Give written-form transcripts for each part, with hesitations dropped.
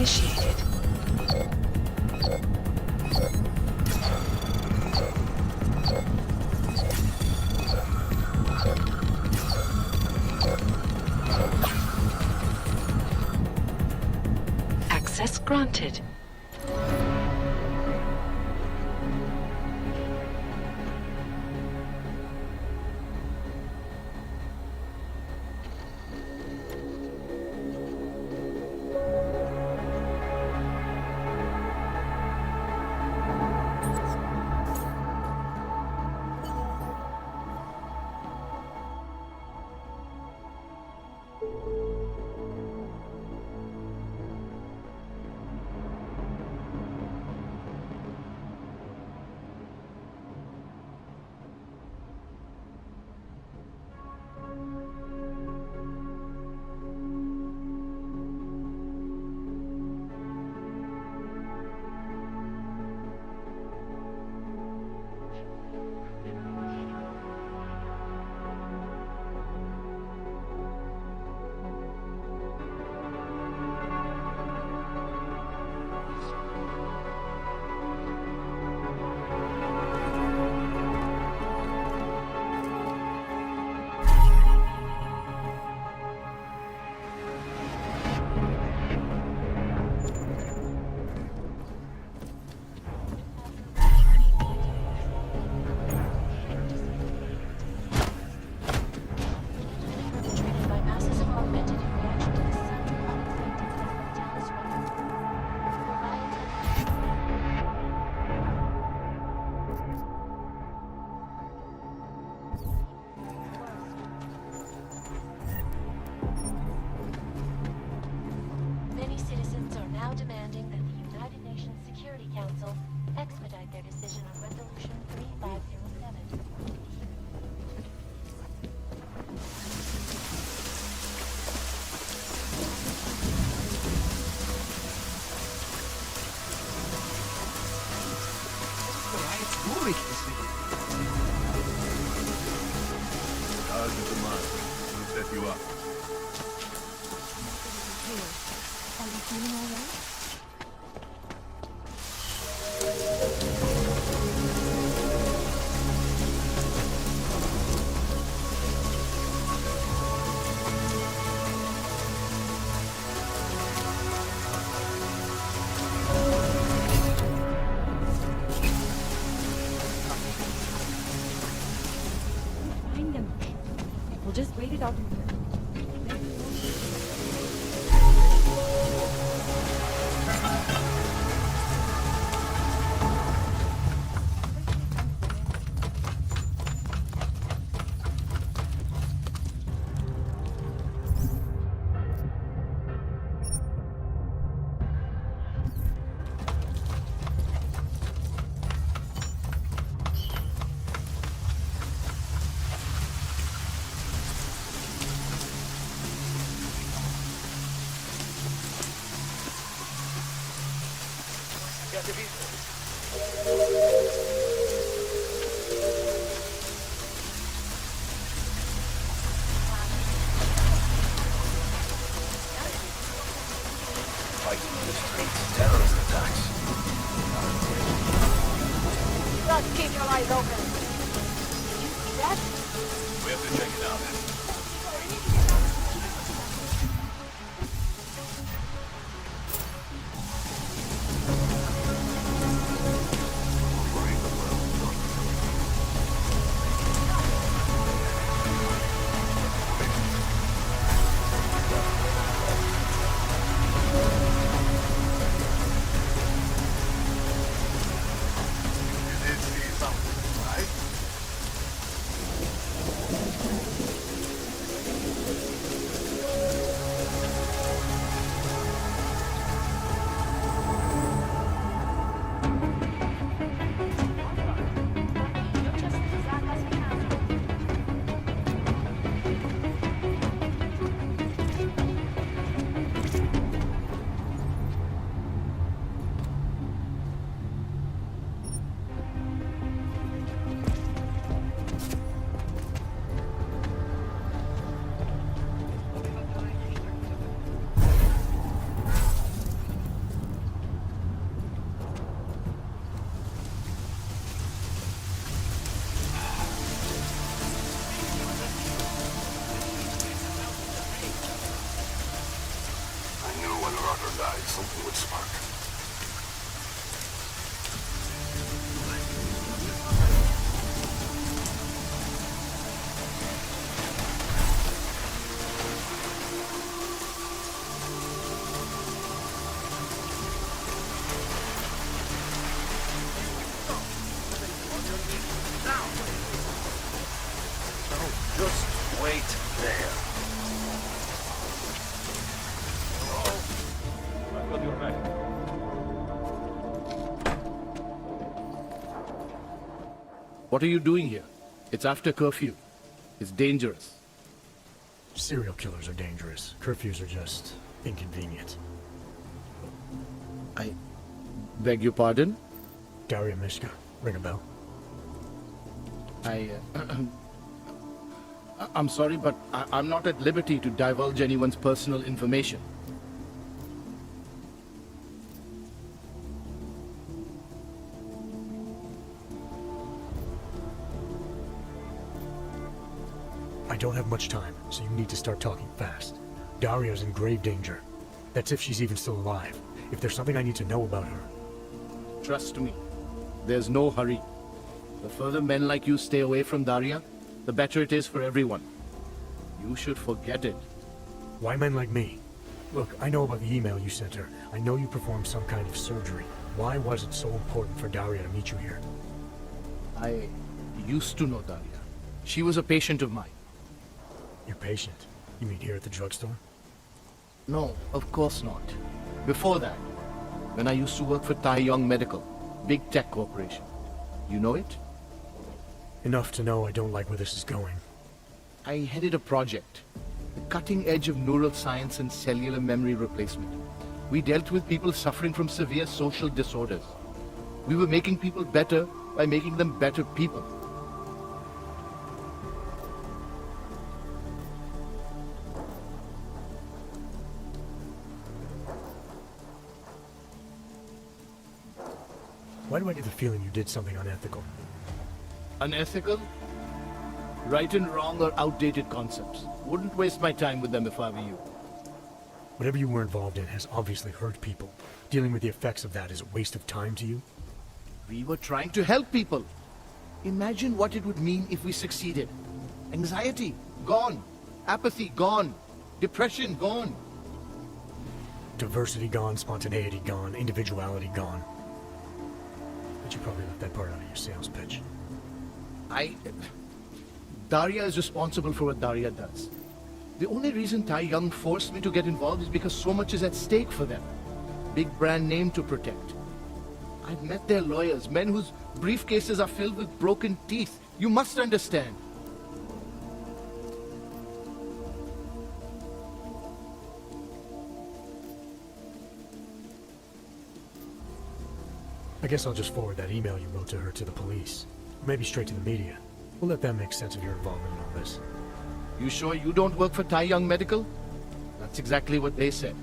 initiated. Access granted. Many citizens are now demanding that the United Nations Security Council expedite their decision on Resolution 3507. How's the demand? We'll set you up. Are you feeling all right? Find them. We'll just wait it out in here. Fighting in the streets, terrorist attacks. Just keep your eyes open. You see that? We have to check it out. You did see something, right? some fluid spark. Just wait there. I've got your back. What are you doing here? It's after curfew. It's dangerous. Serial killers are dangerous. Curfews are just inconvenient. I beg your pardon? Daria Mishka, ring a bell. I'm sorry, but I'm not at liberty to divulge anyone's personal information. I don't have much time, so you need to start talking fast. Daria's in grave danger. That's if she's even still alive. If there's something I need to know about her. Trust me, there's no hurry. The further men like you stay away from Daria, the better it is for everyone. You should forget it. Why men like me? Look, I know about the email you sent her. I know you performed some kind of surgery. Why was it so important for Daria to meet you here? I used to know Daria. She was a patient of mine. Your patient? You mean here at the drugstore? No, of course not. Before that, when I used to work for Taeyong Medical, big tech corporation. You know it? Enough to know I don't like where this is going. I headed a project, the cutting edge of neural science and cellular memory replacement. We dealt with people suffering from severe social disorders. We were making people better by making them better people. Why do I get the feeling you did something unethical? Unethical? Right and wrong are outdated concepts. Wouldn't waste my time with them if I were you. Whatever you were involved in has obviously hurt people. Dealing with the effects of that is a waste of time to you? We were trying to help people. Imagine what it would mean if we succeeded. Anxiety, gone. Apathy, gone. Depression, gone. Diversity gone, spontaneity gone, individuality gone. But you probably left that part out of your sales pitch. Daria is responsible for what Daria does. The only reason Taeyong forced me to get involved is because so much is at stake for them. Big brand name to protect. I've met their lawyers, men whose briefcases are filled with broken teeth. You must understand. I guess I'll just forward that email you wrote to her to the police. Or maybe straight to the media. We'll let them make sense of your involvement in all this. You sure you don't work for Taeyong Medical? That's exactly what they said.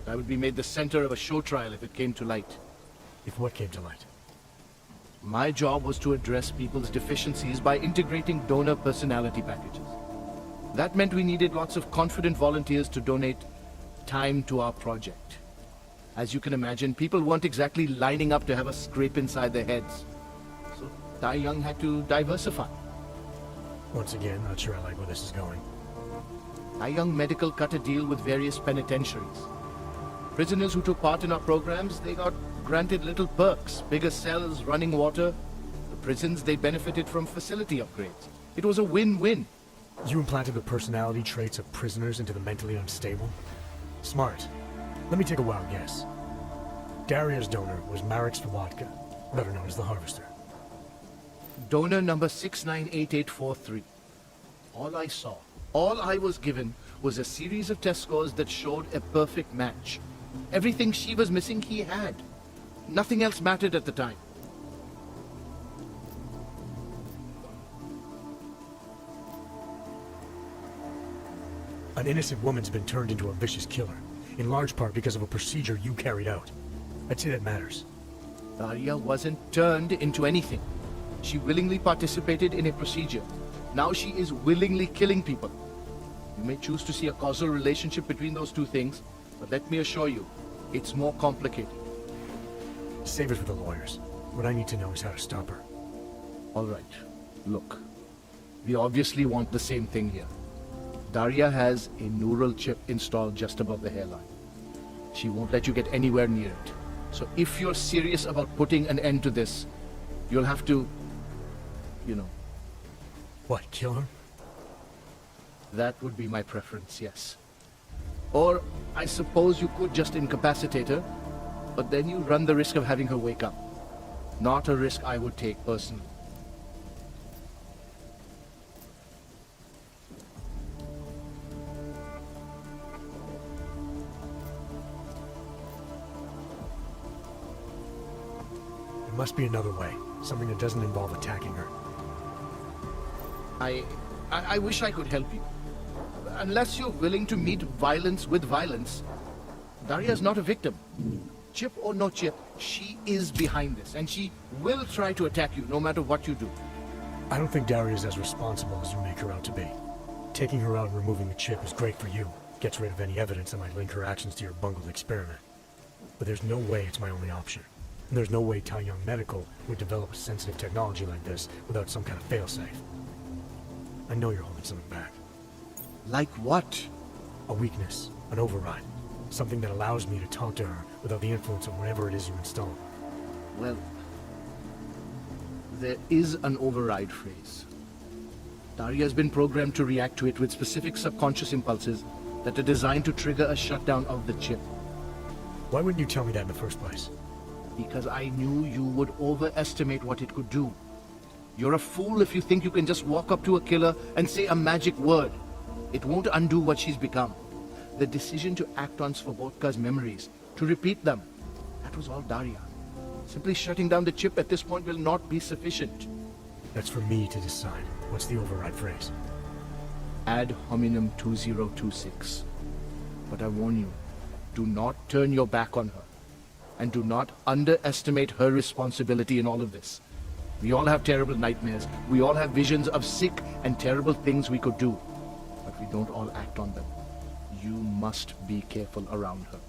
I would be made the center of a show trial if it came to light. If what came to light? My job was to address people's deficiencies by integrating donor personality packages. That meant we needed lots of confident volunteers to donate time to our project. As you can imagine, people weren't exactly lining up to have a scrape inside their heads. So Taeyong had to diversify. Once again, not sure I like where this is going. Taeyong Medical cut a deal with various penitentiaries. Prisoners who took part in our programs, they got granted little perks, bigger cells, running water. The prisons, they benefited from facility upgrades. It was a win-win. You implanted the personality traits of prisoners into the mentally unstable? Smart. Let me take a wild guess. Daria's donor was Marek Swatka, better known as the Harvester. Donor number 698843. All I saw, all I was given, was a series of test scores that showed a perfect match. Everything she was missing, he had. Nothing else mattered at the time. An innocent woman's been turned into a vicious killer, in large part because of a procedure you carried out. I'd say that matters. Daria wasn't turned into anything. She willingly participated in a procedure. Now she is willingly killing people. You may choose to see a causal relationship between those two things, But let me assure you, it's more complicated. Save it for the lawyers. What I need to know is how to stop her. All right, look. We obviously want the same thing here. Daria has a neural chip installed just above the hairline. She won't let you get anywhere near it. So if you're serious about putting an end to this, you'll have to, What, kill her? that would be my preference, yes. Or I suppose you could just incapacitate her, but then you run the risk of having her wake up. Not a risk I would take personally. There must be another way. Something that doesn't involve attacking her. I wish I could help you. Unless you're willing to meet violence with violence, Daria's not a victim. Chip or no chip, she is behind this, and she will try to attack you no matter what you do. I don't think Daria's as responsible as you make her out to be. Taking her out and removing the chip is great for you. Gets rid of any evidence that might link her actions to your bungled experiment. But there's no way it's my only option. And there's no way Tai Young Medical would develop a sensitive technology like this without some kind of failsafe. I know you're holding something back. Like what? A weakness, an override. Something that allows me to talk to her without the influence of whatever it is you install. Well, there is an override phrase. Daria's been programmed to react to it with specific subconscious impulses that are designed to trigger a shutdown of the chip. Why wouldn't you tell me that in the first place? Because I knew you would overestimate what it could do. You're a fool if you think you can just walk up to a killer and say a magic word. It won't undo what she's become. The decision to act on Svobodka's memories, to repeat them, that was all Daria. Simply shutting down the chip at this point will not be sufficient. That's for me to decide. What's the override phrase? Ad hominem 2026. But I warn you, do not turn your back on her. And do not underestimate her responsibility in all of this. We all have terrible nightmares. We all have visions of sick and terrible things we could do. But we don't all act on them. You must be careful around her.